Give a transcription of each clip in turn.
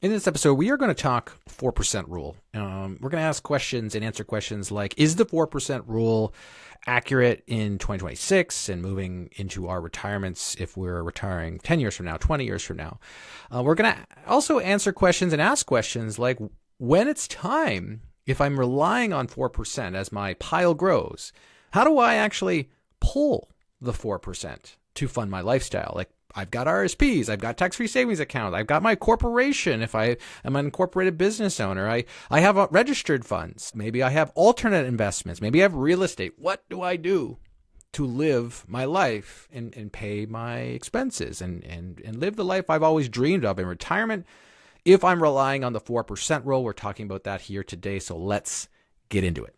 In this episode, we are going to talk 4% rule. We're going to ask questions and answer questions like, is the 4% rule accurate in 2026 and moving into our retirements if we're retiring 10 years from now, 20 years from now? We're going to also answer questions and ask questions like, when it's time, if I'm relying on 4% as my pile grows, how do I actually pull the 4% to fund my lifestyle? Like, I've got RSPs, I've got tax-free savings accounts, I've got my corporation if I am an incorporated business owner, I have registered funds, maybe I have alternate investments, maybe I have real estate. What do I do to live my life and pay my expenses and live the life I've always dreamed of in retirement? If I'm relying on the 4% rule, we're talking about that here today, so let's get into it.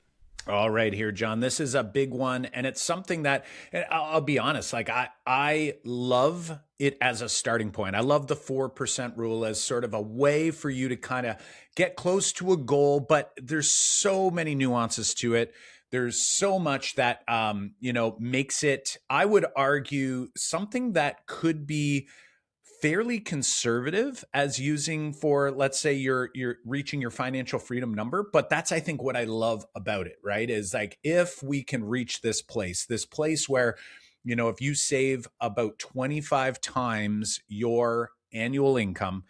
All right, here, John. This is a big one, and it's something that I'll be honest. Like I love it as a starting point. I love the 4% rule as sort of a way for you to kind of get close to a goal. But there's so many nuances to it. There's so much that makes it, I would argue, something that could be fairly conservative as using for, let's say you're reaching your financial freedom number. But that's, I think, what I love about it, right? Is like, if we can reach this place where, if you save about 25 times your annual income,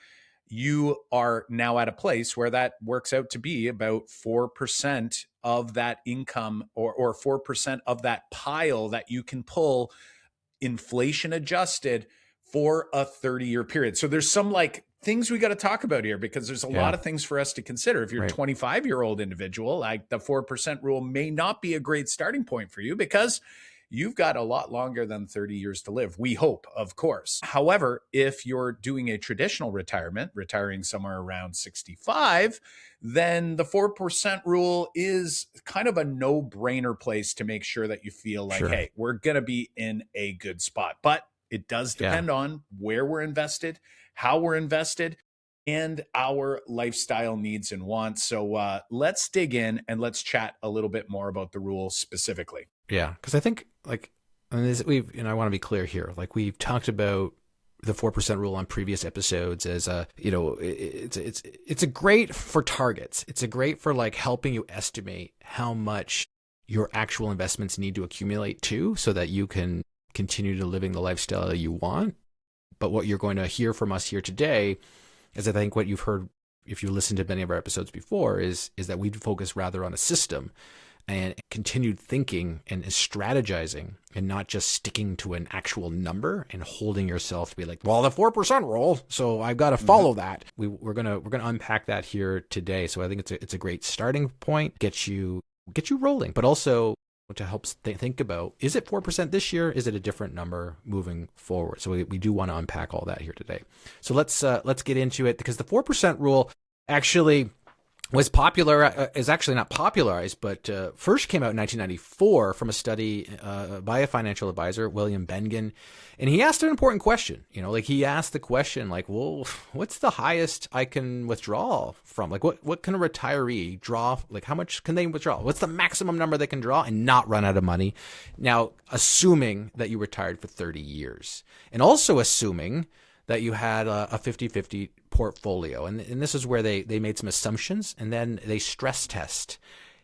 you are now at a place where that works out to be about 4% of that income or 4% of that pile that you can pull, inflation adjusted, for a 30-year period. So there's some things we got to talk about here, because there's a lot of things for us to consider. If you're a 25-year-old individual, like, the 4% rule may not be a great starting point for you, because you've got a lot longer than 30 years to live. We hope, of course. However, if you're doing a traditional retirement, retiring somewhere around 65, then the 4% rule is kind of a no-brainer place to make sure that you feel like, hey, we're going to be in a good spot. But it does depend on where we're invested, how we're invested, and our lifestyle needs and wants. So let's dig in and let's chat a little bit more about the rule specifically. Yeah, because I think I want to be clear here. Like, we've talked about the 4% rule on previous episodes as it's a great for targets. It's a great for helping you estimate how much your actual investments need to accumulate to, so that you can continue to living the lifestyle you want. But what you're going to hear from us here today is, I think what you've heard if you listen to many of our episodes before, is that we focus rather on a system and continued thinking and strategizing, and not just sticking to an actual number and holding yourself to be like, well, the 4% rule, so I've got to follow that. We're gonna unpack that here today. So I think it's a great starting point, get you rolling, but also to help think about, is it 4% this year? Is it a different number moving forward? So we do want to unpack all that here today. So let's get into it, because the 4% rule actually was popular, is actually not popularized, but first came out in 1994 from a study by a financial advisor, William Bengen. And he asked an important question. He asked the question, well, what's the highest I can withdraw from? What can a retiree draw? How much can they withdraw? What's the maximum number they can draw and not run out of money? Now, assuming that you retired for 30 years, and also assuming that you had a 50-50 portfolio. And this is where they made some assumptions, and then they stress test.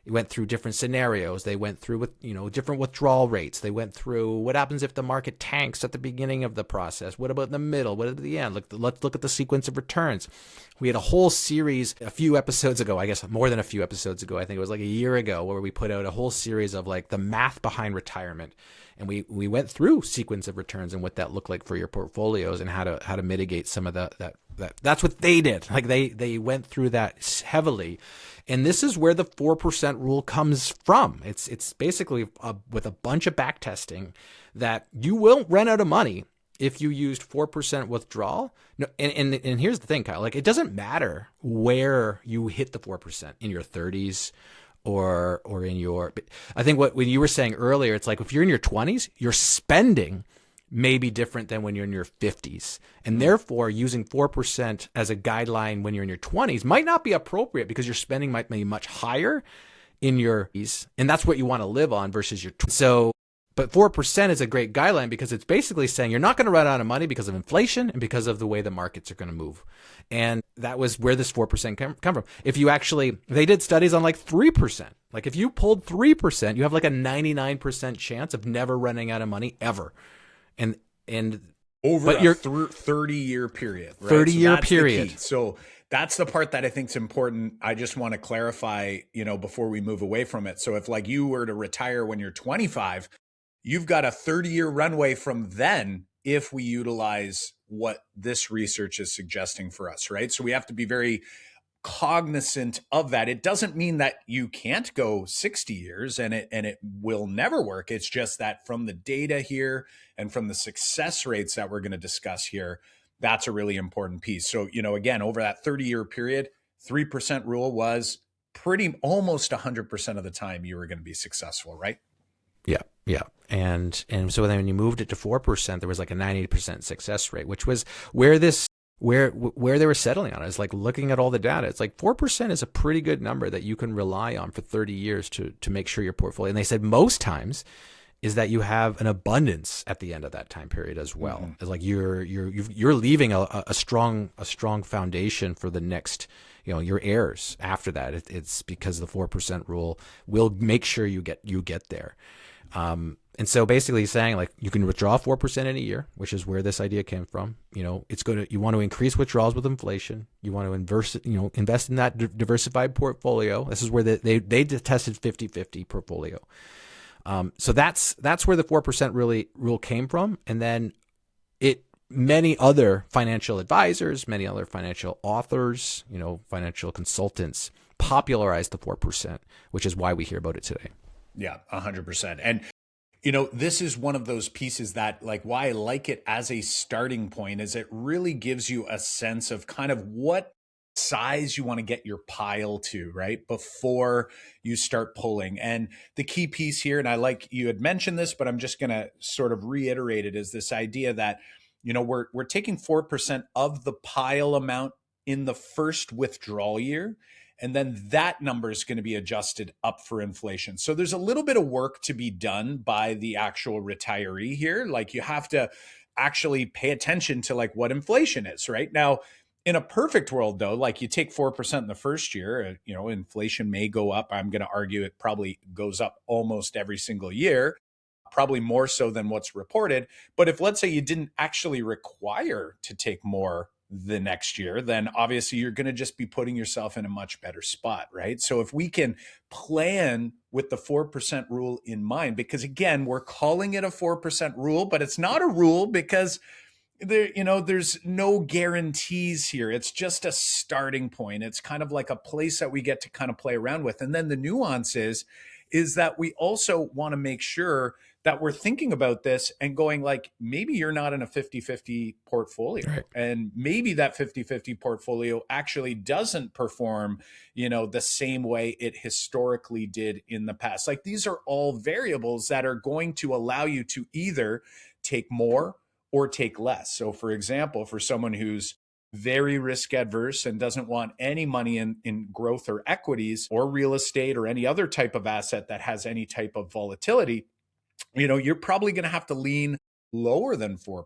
It went through different scenarios. They went through different withdrawal rates. They went through what happens if the market tanks at the beginning of the process. What about in the middle? What about the end? Let's look at the sequence of returns. We had a whole series a few episodes ago, I guess more than a few episodes ago. I think it was a year ago, where we put out a whole series of the math behind retirement. And we went through sequence of returns and what that looked like for your portfolios, and how to mitigate some of that's what they did. They went through that heavily. And this is where the 4% rule comes from. It's basically with a bunch of back testing that you will run out of money if you used 4% withdrawal. No, and here's the thing, Kyle, it doesn't matter where you hit the 4% in your 30s or in your, I think when you were saying earlier, it's if you're in your 20s, your spending may be different than when you're in your 50s. And therefore, using 4% as a guideline when you're in your 20s might not be appropriate, because your spending might be much higher in your 20s. And that's what you want to live on versus your 20s. But 4% is a great guideline because it's basically saying you're not going to run out of money because of inflation and because of the way the markets are going to move. And that was where this 4% come from. If you actually, they did studies on like 3%. Like if you pulled 3%, you have like a 99% chance of never running out of money ever. And over a 30-year period, right? 30-year period. So that's the part that I think is important. I just want to clarify, before we move away from it. So if like you were to retire when you're 25, you've got a 30-year runway from then if we utilize what this research is suggesting for us, right? So we have to be very cognizant of that. It doesn't mean that you can't go 60 years and it will never work. It's just that from the data here and from the success rates that we're going to discuss here, that's a really important piece. So, again, over that 30-year period, 3% rule was almost 100% of the time you were going to be successful, right? Yeah. Yeah. And so then when you moved it to 4%, there was like a 90% success rate, which was where they were settling on. It's like looking at all the data. It's like 4% is a pretty good number that you can rely on for 30 years to make sure your portfolio. And they said most times is that you have an abundance at the end of that time period as well. Mm-hmm. It's like you're leaving a strong foundation for the next, your heirs after that. It's because the 4% rule will make sure you get there. And so basically saying like you can withdraw 4% in a year, which is where this idea came from. You want to increase withdrawals with inflation. You want to invest in that diversified portfolio. This is where they tested 50-50 portfolio. So that's where the 4% rule came from. And then many other financial advisors, many other financial authors, financial consultants popularized the 4%, which is why we hear about it today. Yeah, 100%. And, this is one of those pieces that like why I like it as a starting point is it really gives you a sense of kind of what size you want to get your pile to, right? Before you start pulling. And the key piece here, and I like you had mentioned this, but I'm just going to sort of reiterate it, is this idea that, we're taking 4% of the pile amount in the first withdrawal year. And then that number is going to be adjusted up for inflation. So there's a little bit of work to be done by the actual retiree here. Like you have to actually pay attention to like what inflation is, right? Now, in a perfect world though, like you take 4% in the first year, inflation may go up. I'm going to argue it probably goes up almost every single year, probably more so than what's reported. But if let's say you didn't actually require to take more the next year, then obviously you're going to just be putting yourself in a much better spot, right? So if we can plan with the 4% rule in mind, because again, we're calling it a 4% rule, but it's not a rule because there's no guarantees here. It's just a starting point. It's kind of like a place that we get to kind of play around with. And then the nuance is that we also want to make sure that we're thinking about this and going like, maybe you're not in a 50-50 portfolio. Right. And maybe that 50-50 portfolio actually doesn't perform, the same way it historically did in the past. Like these are all variables that are going to allow you to either take more or take less. So for example, for someone who's very risk adverse and doesn't want any money in growth or equities or real estate or any other type of asset that has any type of volatility, you're probably going to have to lean lower than 4%,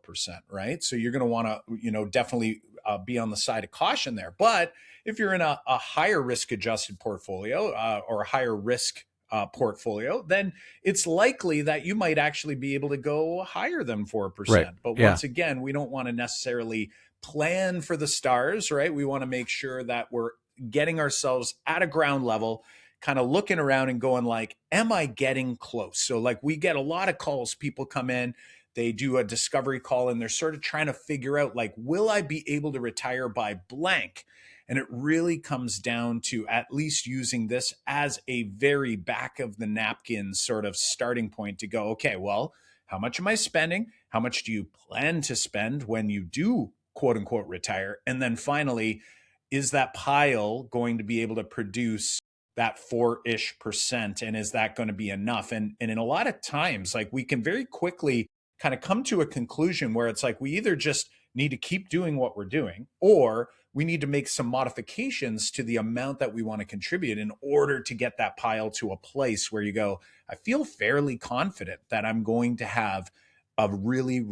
right? So you're going to want to, definitely be on the side of caution there. But if you're in a higher risk adjusted portfolio or a higher risk portfolio, then it's likely that you might actually be able to go higher than 4%. Right. But once again, we don't want to necessarily plan for the stars, right? We want to make sure that we're getting ourselves at a ground level, kind of looking around and going like, am I getting close? So like we get a lot of calls, people come in, they do a discovery call and they're sort of trying to figure out like, will I be able to retire by blank? And it really comes down to at least using this as a very back of the napkin sort of starting point to go, okay, well, how much am I spending? How much do you plan to spend when you do quote unquote retire? And then finally, is that pile going to be able to produce that 4-ish%? And is that going to be enough? And in a lot of times, like we can very quickly kind of come to a conclusion where it's like, we either just need to keep doing what we're doing, or we need to make some modifications to the amount that we want to contribute in order to get that pile to a place where you go, I feel fairly confident that I'm going to have a really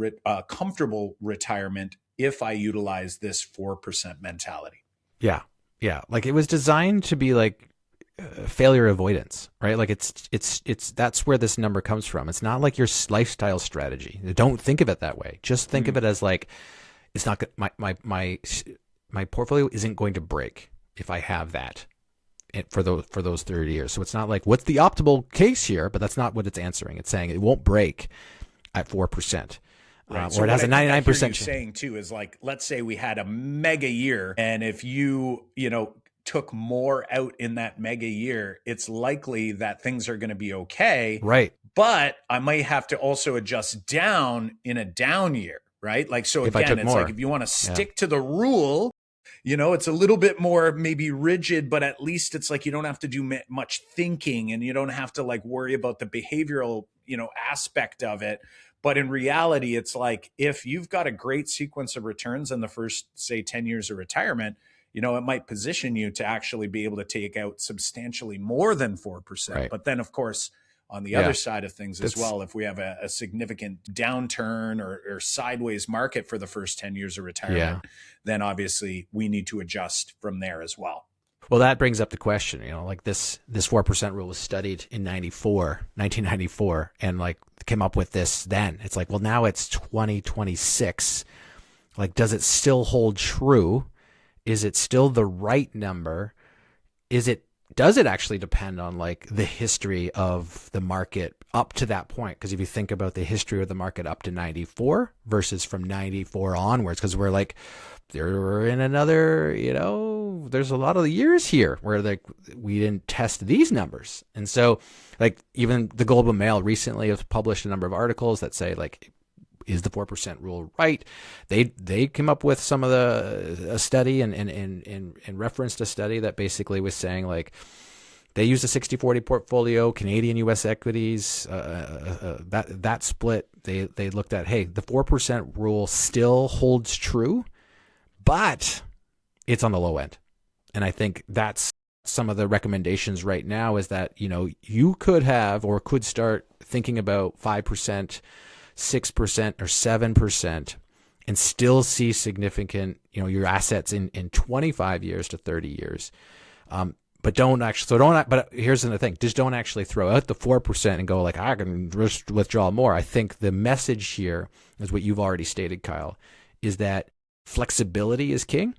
comfortable retirement if I utilize this 4% mentality. Yeah. Yeah. Like it was designed to be like failure avoidance, right? Like it's that's where this number comes from. It's not like your lifestyle strategy. Don't think of it that way. Just think of it as like, it's not my portfolio isn't going to break if I have that for those 30 years. So it's not like what's the optimal case here, but that's not what it's answering. It's saying it won't break at 4%. Right. Or so it has a 99% chance. Saying too is like, let's say we had a mega year, and if you took more out in that mega year, it's likely that things are going to be okay. Right. But I might have to also adjust down in a down year, right? Like, so again, it's like if you want to stick to the rule, it's a little bit more maybe rigid, but at least it's like you don't have to do much thinking, and you don't have to like worry about the behavioral, aspect of it. But in reality, it's like if you've got a great sequence of returns in the first, say, 10 years of retirement, it might position you to actually be able to take out substantially more than 4%. Right. But then, of course, on the other side of things as well, if we have a significant downturn or sideways market for the first 10 years of retirement, then obviously we need to adjust from there as well. Well, that brings up the question, like this 4% rule was studied in 1994, and like came up with this then. It's like, well, now it's 2026. Like, does it still hold true? Is it still the right number? Does it actually depend on like the history of the market up to that point? Because if you think about the history of the market up to 94 versus from 94 onwards, because we're like, they're in another, there's a lot of years here where like we didn't test these numbers. And so like even the Globe and Mail recently has published a number of articles that say like, is the 4% rule right? They came up with some of a study and referenced a study that basically was saying like they used a 60-40 portfolio, Canadian U.S. equities, that split. They looked at, hey, the 4% rule still holds true, but it's on the low end. And I think that's some of the recommendations right now is that, you could have or could start thinking about 5%, 6% or 7% and still see significant, your assets in 25 years to 30 years. But but here's the thing, just don't actually throw out the 4% and go like, I can just withdraw more. I think the message here is what you've already stated, Kyle, is that flexibility is king.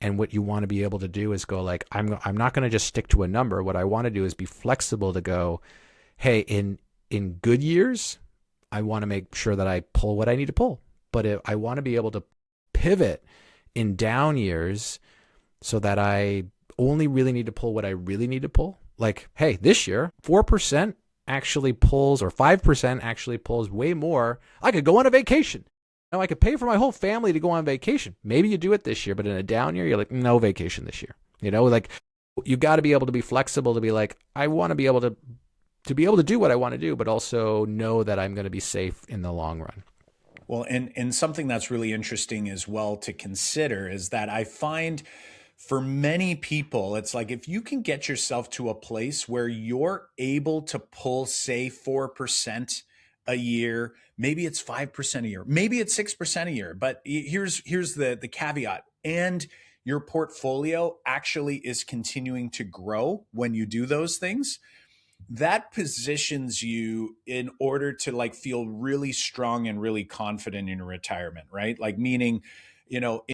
And what you want to be able to do is go like, I'm not going to just stick to a number. What I want to do is be flexible to go, hey, in good years, I want to make sure that I pull what I need to pull. But I want to be able to pivot in down years so that I only really need to pull what I really need to pull. Like, hey, this year, 4% actually pulls or 5% actually pulls way more. I could go on a vacation. Now I could pay for my whole family to go on vacation. Maybe you do it this year, but in a down year, you're like, no vacation this year. Like you got to be able to be flexible to be like, I want to be able to do what I want to do, but also know that I'm going to be safe in the long run. Well, and something that's really interesting as well to consider is that I find for many people, it's like if you can get yourself to a place where you're able to pull, say, 4% a year, maybe it's 5% a year, maybe it's 6% a year, but here's the caveat. And your portfolio actually is continuing to grow when you do those things. That positions you in order to like feel really strong and really confident in your retirement, right? Like meaning,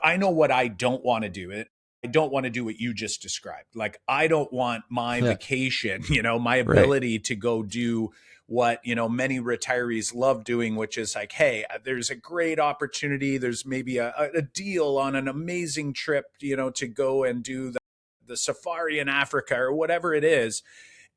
I know what I don't want to do. I don't want to do what you just described. Like I don't want my vacation, my ability to go do what, many retirees love doing, which is like, hey, there's a great opportunity. There's maybe a deal on an amazing trip, to go and do the safari in Africa or whatever it is.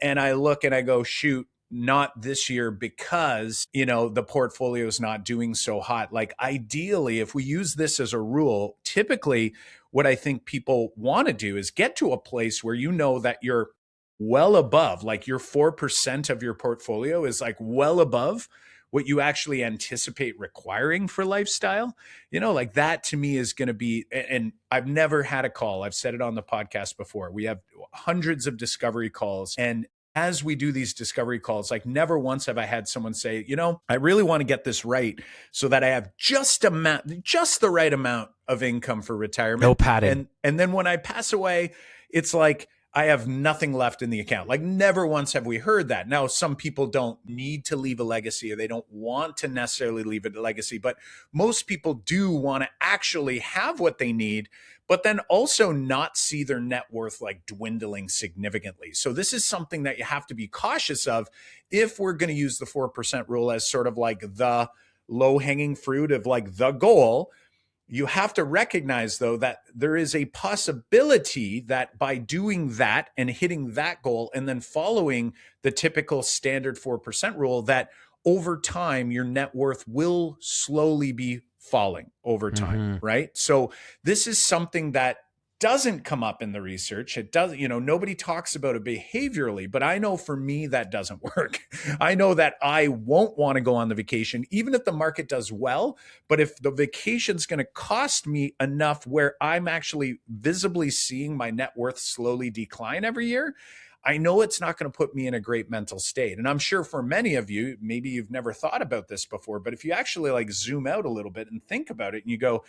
And I look and I go, shoot, not this year because, the portfolio is not doing so hot. Like ideally, if we use this as a rule, typically what I think people want to do is get to a place where that you're well above, like your 4% of your portfolio is like well above what you actually anticipate requiring for lifestyle, like that to me is going to be, and I've never had a call. I've said it on the podcast before. We have hundreds of discovery calls, and as we do these discovery calls, like never once have I had someone say, I really want to get this right so that I have just the right amount of income for retirement. No padding. And then when I pass away, it's like I have nothing left in the account. Like never once have we heard that. Now, some people don't need to leave a legacy or they don't want to necessarily leave a legacy, but most people do want to actually have what they need, but then also not see their net worth like dwindling significantly. So this is something that you have to be cautious of if we're going to use the 4% rule as sort of like the low hanging fruit of like the goal. You have to recognize, though, that there is a possibility that by doing that and hitting that goal and then following the typical standard 4% rule, that over time, your net worth will slowly be falling over time, right? So this is something that doesn't come up in the research. It does, nobody talks about it behaviorally, but I know for me that doesn't work. I know that I won't want to go on the vacation, even if the market does well. But if the vacation's going to cost me enough where I'm actually visibly seeing my net worth slowly decline every year, I know it's not going to put me in a great mental state. And I'm sure for many of you, maybe you've never thought about this before, but if you actually like zoom out a little bit and think about it and you go,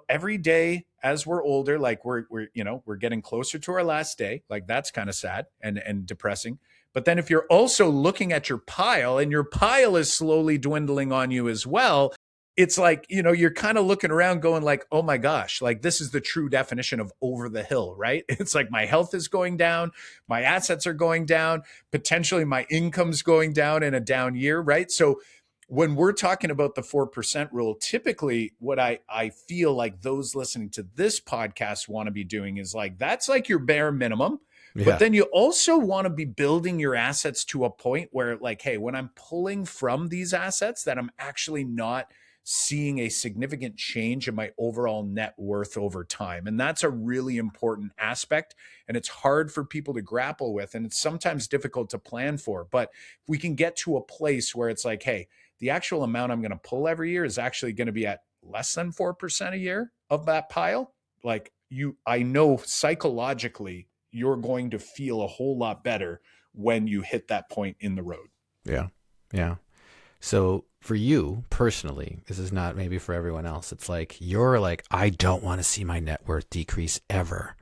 every day as we're older, like we're getting closer to our last day, like that's kind of sad and depressing. But then if you're also looking at your pile and your pile is slowly dwindling on you as well, it's like, you're kind of looking around going like, oh my gosh, like this is the true definition of over the hill, right? It's like my health is going down, my assets are going down, potentially my income's going down in a down year, right? So when we're talking about the 4% rule, typically what I feel like those listening to this podcast want to be doing is like, that's like your bare minimum. Yeah. But then you also want to be building your assets to a point where like, hey, when I'm pulling from these assets, that I'm actually not seeing a significant change in my overall net worth over time. And that's a really important aspect. And it's hard for people to grapple with. And it's sometimes difficult to plan for. But if we can get to a place where it's like, hey, the actual amount I'm going to pull every year is actually going to be at less than 4% a year of that pile. Like I know psychologically, you're going to feel a whole lot better when you hit that point in the road. Yeah. Yeah. So for you personally, this is not maybe for everyone else. It's like, you're like, I don't want to see my net worth decrease ever.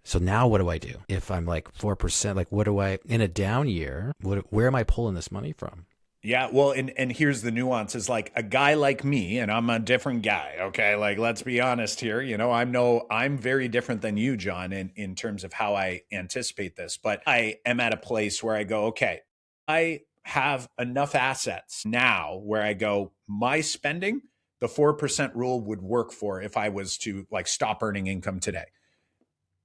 So now what do I do? If I'm like 4%, like what do I, in a down year, where am I pulling this money from? Yeah, well, and here's the nuance is like a guy like me, and I'm a different guy, okay? Like, let's be honest here. I'm very different than you, John, in terms of how I anticipate this. But I am at a place where I go, okay, I have enough assets now where I go, my spending, the 4% rule would work for if I was to like stop earning income today.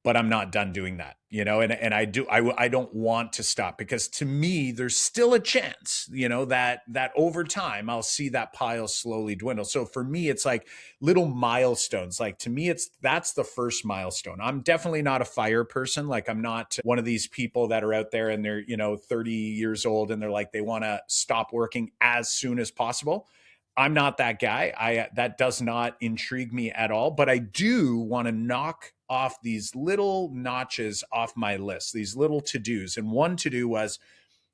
But I'm not done doing that, and I don't want to stop, because to me, there's still a chance, that over time I'll see that pile slowly dwindle. So for me, it's like little milestones. Like to me, that's the first milestone. I'm definitely not a FIRE person. Like I'm not one of these people that are out there and they're, 30 years old and they're like, they want to stop working as soon as possible. I'm not that guy. That does not intrigue me at all, but I do want to knock off these little notches off my list, these little to-dos. And one to-do was,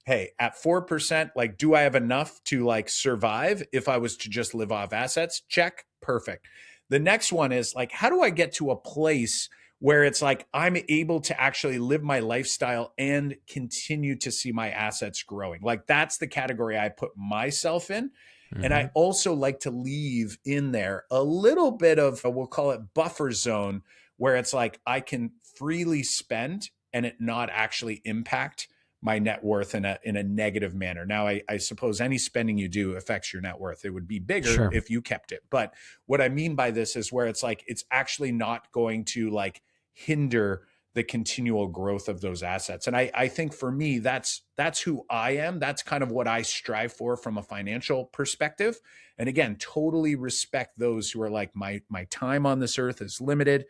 hey, at 4%, like, do I have enough to like survive if I was to just live off assets? Check. Perfect. The next one is like, how do I get to a place where it's like, I'm able to actually live my lifestyle and continue to see my assets growing? Like that's the category I put myself in. Mm-hmm. And I also like to leave in there a little bit of, we'll call it buffer zone, where it's like I can freely spend and it not actually impact my net worth in a negative manner. Now, I suppose any spending you do affects your net worth. It would be bigger Sure. if you kept it. But what I mean by this is where it's like, it's actually not going to like hinder the continual growth of those assets. And I think for me, that's who I am. That's kind of what I strive for from a financial perspective. And again, totally respect those who are like, my time on this earth is limited.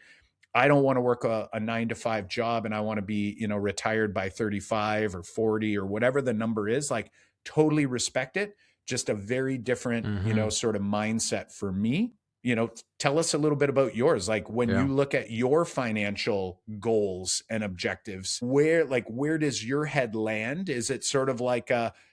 I don't want to work a 9-to-5 job and I want to be, retired by 35 or 40 or whatever the number is. Like totally respect it. just a very different, Mm-hmm. sort of mindset for me. Tell us a little bit about yours. Like when Yeah. you look at your financial goals and objectives, where does your head land? Is it sort of like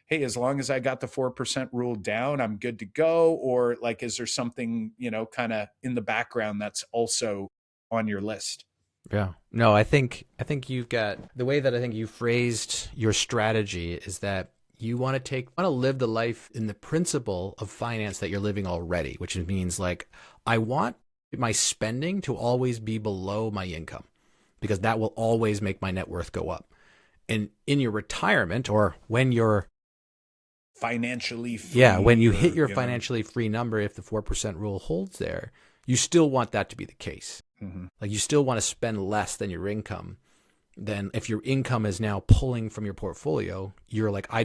hey, as long as I got the 4% rule down, I'm good to go? Or like, is there something, kind of in the background that's also on your list? Yeah. No, I think you've got the way that I think you phrased your strategy is that you want to live the life in the principle of finance that you're living already, which means like I want my spending to always be below my income because that will always make my net worth go up. And in your retirement or when you're Financially when free you hit or, your financially free number, if the 4% rule holds there, you still want that to be the case. Mhm. Like you still want to spend less than your income. Then if your income is now pulling from your portfolio, you're like, I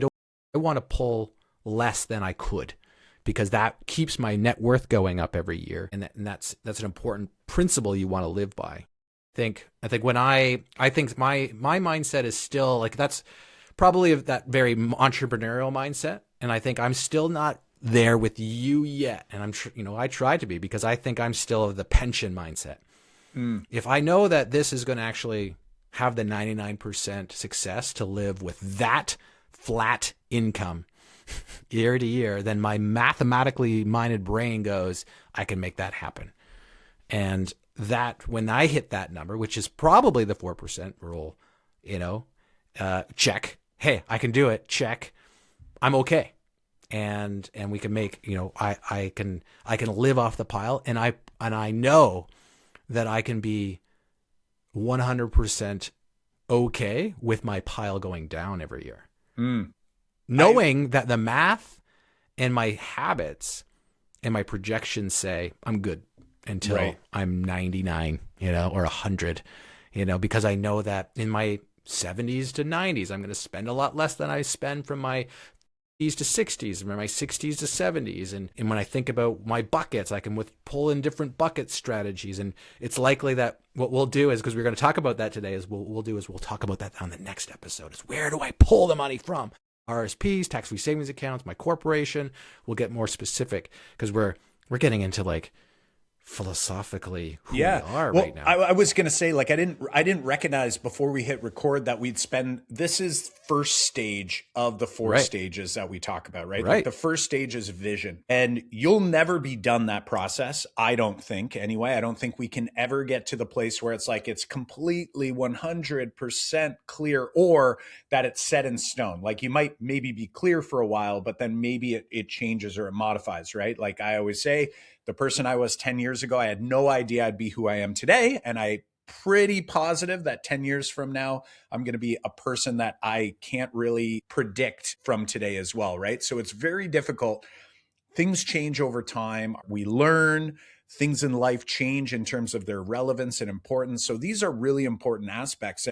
want to pull less than I could because that keeps my net worth going up every year. And that's an important principle you want to live by. I think when I think my mindset is still like that's probably that very entrepreneurial mindset. And I think I'm still not there with you yet. And I try to be because I think I'm still of the pension mindset. Mm. If I know that this is going to actually have the 99% success to live with that flat income year to year, then my mathematically minded brain goes, I can make that happen. And that when I hit that number, which is probably the 4% rule, check. Hey, I can do it. Check. I'm okay. And we can make, I can live off the pile and I know that I can be 100% okay with my pile going down every year. Mm. Knowing that the math and my habits and my projections say I'm good until Right. I'm 99, or 100, because I know that in my 70s to 90s, I'm going to spend a lot less than I spend from my 50s to 60s, from my 60s to 70s. And when I think about my buckets, I can pull in different bucket strategies. And it's likely that what we'll do is, because we're going to talk about that today, is we'll talk about that on the next episode, is where do I pull the money from? RSPs, tax-free savings accounts, my corporation. We'll get more specific because we're getting into like philosophically who we are Well, right now. I was going to say, like, I didn't recognize before we hit record that this is first stage of the four Right. stages that we talk about, right? Right. Like the first stage is vision, and you'll never be done that process. I don't think anyway. I don't think we can ever get to the place where it's like, it's completely 100% clear or that it's set in stone. Like you might maybe be clear for a while, but then maybe it changes or it modifies, right? Like I always say, the person I was 10 years ago, I had no idea I'd be who I am today. And I pretty positive that 10 years from now, I'm going to be a person that I can't really predict from today as well, right? So it's very difficult. Things change over time. We learn, things in life change in terms of their relevance and importance. So these are really important aspects.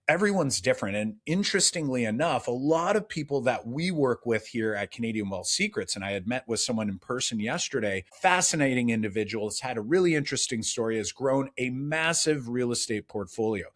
Everyone's different. And interestingly enough, a lot of people that we work with here at Canadian Wealth Secrets, and I had met with someone in person yesterday, fascinating individual, has had a really interesting story, has grown a massive real estate portfolio,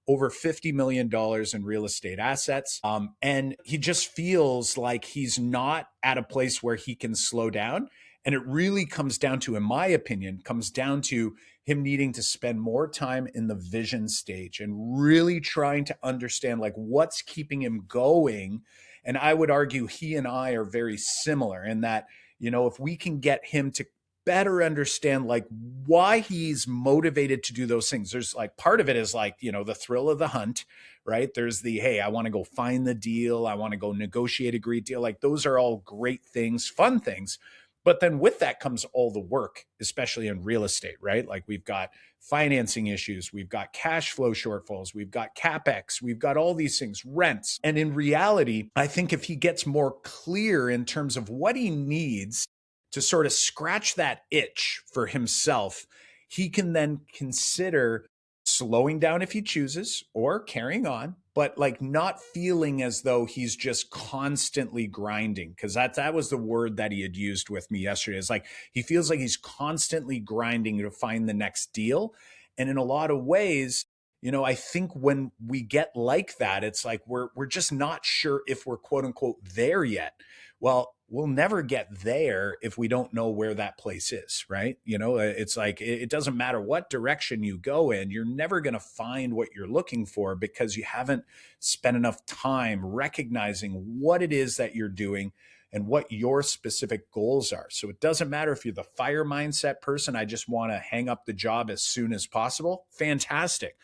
over $50 million in real estate assets. And he just feels like he's not at a place where he can slow down. And it really comes down to, in my opinion, comes down to him needing to spend more time in the vision stage and really trying to understand like what's keeping him going. And I would argue he and I are very similar in that, if we can get him to better understand like why he's motivated to do those things. There's like part of it is like, the thrill of the hunt, right? There's the, hey, I want to go find the deal. I want to go negotiate a great deal. Like those are all great things, fun things. But then with that comes all the work, especially in real estate, right? Like we've got financing issues, we've got cash flow shortfalls, we've got CapEx, we've got all these things, rents. And in reality, I think if he gets more clear in terms of what he needs to sort of scratch that itch for himself, he can then consider slowing down if he chooses or carrying on, but like not feeling as though he's just constantly grinding. Cause that was the word that he had used with me yesterday. It's like, he feels like he's constantly grinding to find the next deal. And in a lot of ways, I think when we get like that, it's like, we're just not sure if we're quote unquote there yet. Well, we'll never get there if we don't know where that place is, right? It's like it doesn't matter what direction you go in, you're never going to find what you're looking for because you haven't spent enough time recognizing what it is that you're doing and what your specific goals are. So it doesn't matter if you're the fire mindset person, I just want to hang up the job as soon as possible. Fantastic.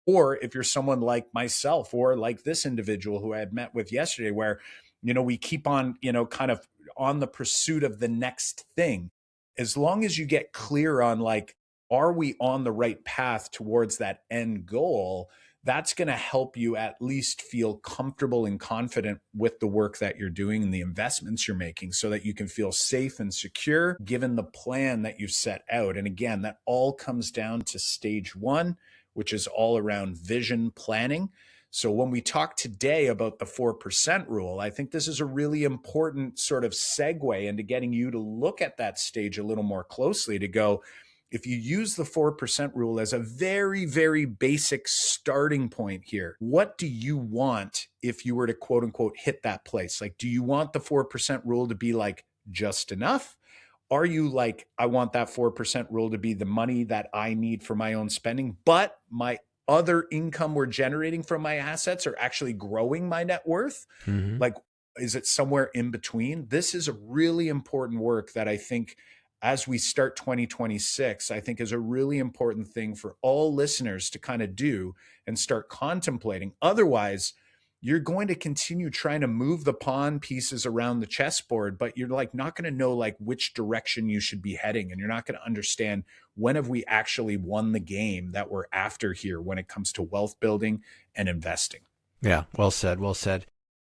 Or if you're someone like myself or like this individual who I had met with yesterday, where, we keep on, kind of on the pursuit of the next thing. As long as you get clear on like, are we on the right path towards that end goal? That's going to help you at least feel comfortable and confident with the work that you're doing and the investments you're making so that you can feel safe and secure given the plan that you've set out. And again, that all comes down to stage one, which is all around vision planning. So when we talk today about the 4% rule, I think this is a really important sort of segue into getting you to look at that stage a little more closely to go, if you use the 4% rule as a very, very basic starting point here, what do you want if you were to quote unquote hit that place? Like, do you want the 4% rule to be like just enough? Are you like, I want that 4% rule to be the money that I need for my own spending, but my other income we're generating from my assets are actually growing my net worth? Mm-hmm. Like, is it somewhere in between? This is a really important work that I think as we start 2026, I think is a really important thing for all listeners to kind of do and start contemplating. Otherwise, you're going to continue trying to move the pawn pieces around the chessboard, but you're like not going to know like which direction you should be heading. And you're not going to understand when have we actually won the game that we're after here when it comes to wealth building and investing. Yeah, well said, well said.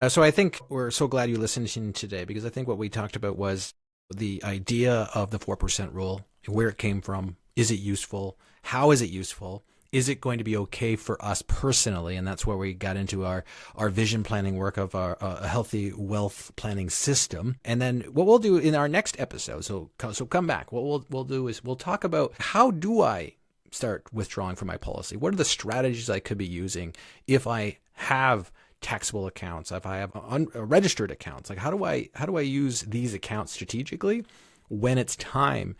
So I think we're so glad you listened in today because I think what we talked about was the idea of the 4% rule, where it came from. Is it useful? How is it useful? Is it going to be okay for us personally? And that's where we got into our vision planning work of a healthy wealth planning system. And then what we'll do in our next episode, so come back. What we'll do is we'll talk about how do I start withdrawing from my policy? What are the strategies I could be using if I have taxable accounts, if I have registered accounts? Like how do I use these accounts strategically when it's time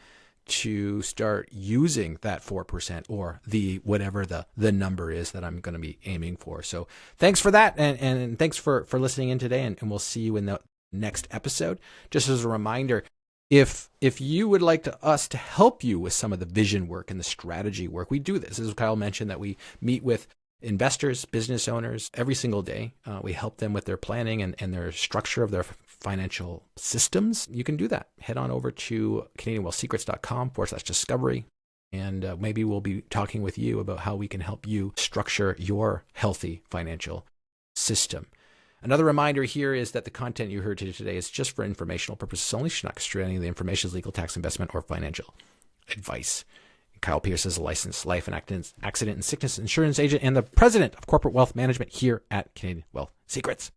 to start using that 4% or the whatever the number is that I'm going to be aiming for. So thanks for that. And thanks for listening in today. And we'll see you in the next episode. Just as a reminder, if you would like us to help you with some of the vision work and the strategy work, we do this. As Kyle mentioned, that we meet with investors, business owners every single day. We help them with their planning and their structure of their financial systems. You can do that. Head on over to CanadianWealthSecrets.com/discovery. And maybe we'll be talking with you about how we can help you structure your healthy financial system. Another reminder here is that the content you heard today is just for informational purposes only. Should not construe any of the information as legal, tax, investment, or financial advice. Kyle Pierce is a licensed life and accident and sickness insurance agent and the president of corporate wealth management here at Canadian Wealth Secrets.